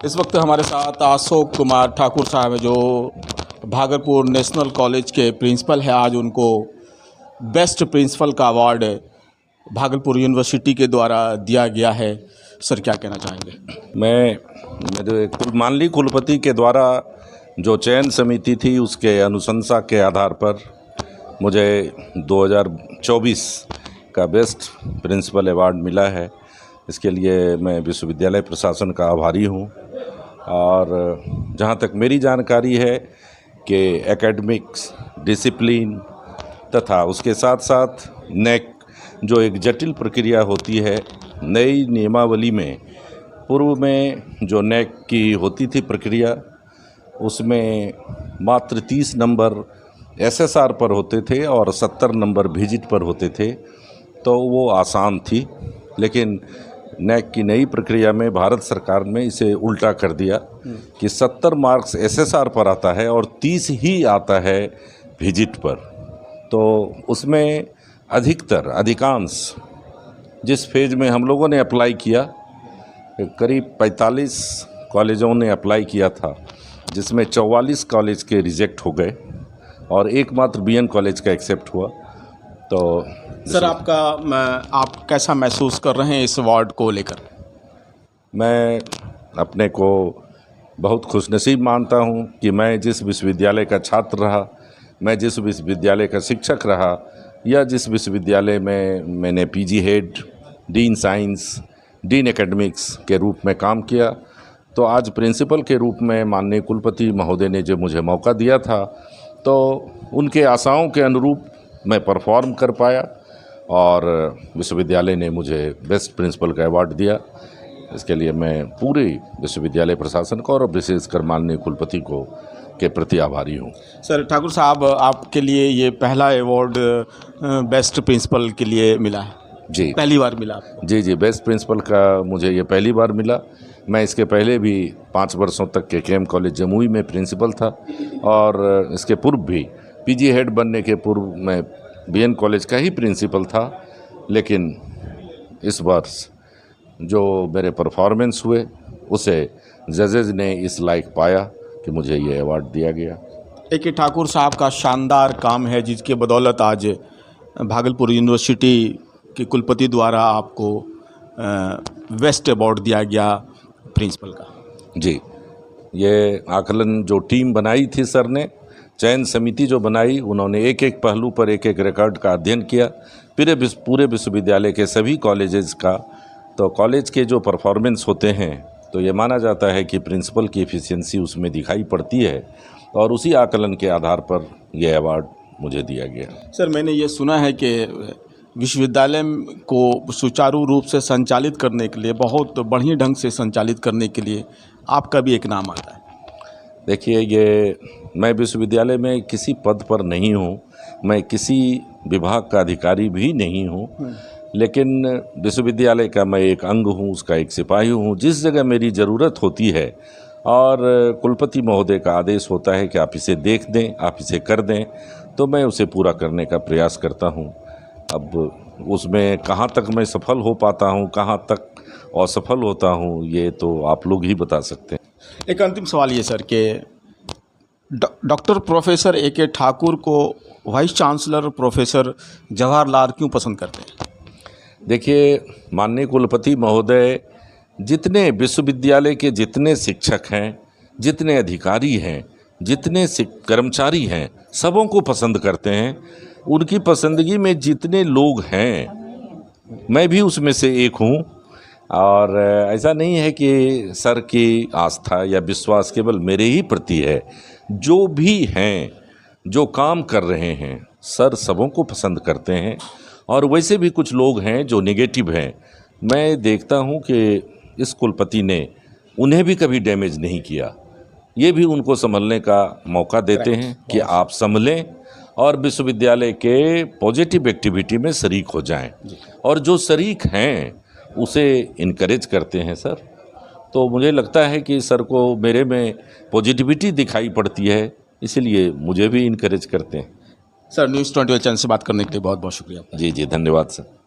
इस वक्त हमारे साथ अशोक कुमार ठाकुर साहब हैं, जो भागलपुर नेशनल कॉलेज के प्रिंसिपल हैं। आज उनको बेस्ट प्रिंसिपल का अवार्ड भागलपुर यूनिवर्सिटी के द्वारा दिया गया है। सर, क्या कहना चाहेंगे? मेरे कुलमानली कुलपति के द्वारा जो चयन समिति थी, उसके अनुशंसा के आधार पर मुझे 2024 का बेस्ट प्रिंसिपल अवार्ड मिला है। इसके लिए मैं विश्वविद्यालय प्रशासन का आभारी हूँ। और जहाँ तक मेरी जानकारी है कि एकेडमिक्स, डिसिप्लिन तथा उसके साथ साथ नेक जो एक जटिल प्रक्रिया होती है, नई नियमावली में पूर्व में जो नेक की होती थी प्रक्रिया, उसमें मात्र 30 नंबर एसएसआर पर होते थे और 70 नंबर विजिट पर होते थे, तो वो आसान थी। लेकिन नेक की नई प्रक्रिया में भारत सरकार ने इसे उल्टा कर दिया कि 70 मार्क्स एसएसआर पर आता है और 30 ही आता है विजिट पर। तो उसमें अधिकांश जिस फेज में हम लोगों ने अप्लाई किया, करीब 45 कॉलेजों ने अप्लाई किया था, जिसमें 44 कॉलेज के रिजेक्ट हो गए और एकमात्र बीएन कॉलेज का एक्सेप्ट हुआ। तो सर, आप कैसा महसूस कर रहे हैं इस अवार्ड को लेकर? मैं अपने को बहुत खुशनसीब मानता हूं कि मैं जिस विश्वविद्यालय का छात्र रहा, मैं जिस विश्वविद्यालय का शिक्षक रहा, या जिस विश्वविद्यालय में मैंने PG head, dean science, dean academics के रूप में काम किया, तो आज प्रिंसिपल के रूप में माननीय कुलपति महोदय ने जो मुझे मौका दिया था, तो उनके आशाओं के अनुरूप मैं परफॉर्म कर पाया और विश्वविद्यालय ने मुझे बेस्ट प्रिंसिपल का अवार्ड दिया। इसके लिए मैं पूरे विश्वविद्यालय प्रशासन को और विशेषकर माननीय कुलपति को के प्रति आभारी हूँ। सर, ठाकुर साहब, आपके लिए ये पहला अवार्ड बेस्ट प्रिंसिपल के लिए मिला है? जी, पहली बार मिला आपको? जी, बेस्ट प्रिंसिपल का मुझे ये पहली बार मिला। मैं इसके पहले भी 5 वर्षों तक के केएम कॉलेज जमुई में प्रिंसिपल था और इसके पूर्व भी पीजी हेड बनने के पूर्व मैं बीएन कॉलेज का ही प्रिंसिपल था। लेकिन इस वर्ष जो मेरे परफॉर्मेंस हुए, उसे जजेज ने इस लायक पाया कि मुझे ये अवार्ड दिया गया। ए.के. ठाकुर साहब का शानदार काम है, जिसके बदौलत आज भागलपुर यूनिवर्सिटी के कुलपति द्वारा आपको बेस्ट अवार्ड दिया गया प्रिंसिपल का। जी, ये आकलन जो टीम बनाई थी सर ने, चयन समिति जो बनाई, उन्होंने एक एक पहलू पर एक एक रिकॉर्ड का अध्ययन किया, पूरे विश्वविद्यालय के सभी कॉलेजेस का। तो कॉलेज के जो परफॉर्मेंस होते हैं, तो ये माना जाता है कि प्रिंसिपल की एफिशिएंसी उसमें दिखाई पड़ती है और उसी आकलन के आधार पर यह अवार्ड मुझे दिया गया। सर, मैंने ये सुना है कि विश्वविद्यालय को सुचारू रूप से संचालित करने के लिए, बहुत बढ़िया ढंग से संचालित करने के लिए आपका भी एक नाम आता है। देखिए, ये मैं विश्वविद्यालय में किसी पद पर नहीं हूँ, मैं किसी विभाग का अधिकारी भी नहीं हूँ, लेकिन विश्वविद्यालय का मैं एक अंग हूँ, उसका एक सिपाही हूँ। जिस जगह मेरी ज़रूरत होती है और कुलपति महोदय का आदेश होता है कि आप इसे देख दें, आप इसे कर दें, तो मैं उसे पूरा करने का प्रयास करता हूँ। अब उसमें कहाँ तक मैं सफल हो पाता हूँ, कहाँ तक असफल होता हूँ, ये तो आप लोग ही बता सकते हैं। एक अंतिम सवाल ये सर कि डॉक्टर प्रोफेसर ए.के. ठाकुर को वाइस चांसलर प्रोफेसर जवाहरलाल क्यों पसंद करते हैं? देखिए, माननीय कुलपति महोदय जितने विश्वविद्यालय के जितने शिक्षक हैं, जितने अधिकारी हैं, जितने कर्मचारी हैं, सबों को पसंद करते हैं। उनकी पसंदगी में जितने लोग हैं, मैं भी उसमें से एक हूँ। और ऐसा नहीं है कि सर की आस्था या विश्वास केवल मेरे ही प्रति है। जो भी हैं, जो काम कर रहे हैं, सर सबों को पसंद करते हैं। और वैसे भी कुछ लोग हैं जो नेगेटिव हैं। मैं देखता हूं कि इस कुलपति ने उन्हें भी कभी डैमेज नहीं किया। ये भी उनको संभलने का मौका देते हैं कि आप संभलें और विश्वविद्यालय के पॉजिटिव एक्टिविटी में शरीक हो जाएं। और जो शरीक हैं उसे इनकरेज करते हैं सर। तो मुझे लगता है कि सर को मेरे में पॉजिटिविटी दिखाई पड़ती है, इसलिए मुझे भी इनकरेज करते हैं। सर, न्यूज़ 21 चैनल से बात करने के लिए बहुत बहुत शुक्रिया। जी, धन्यवाद सर।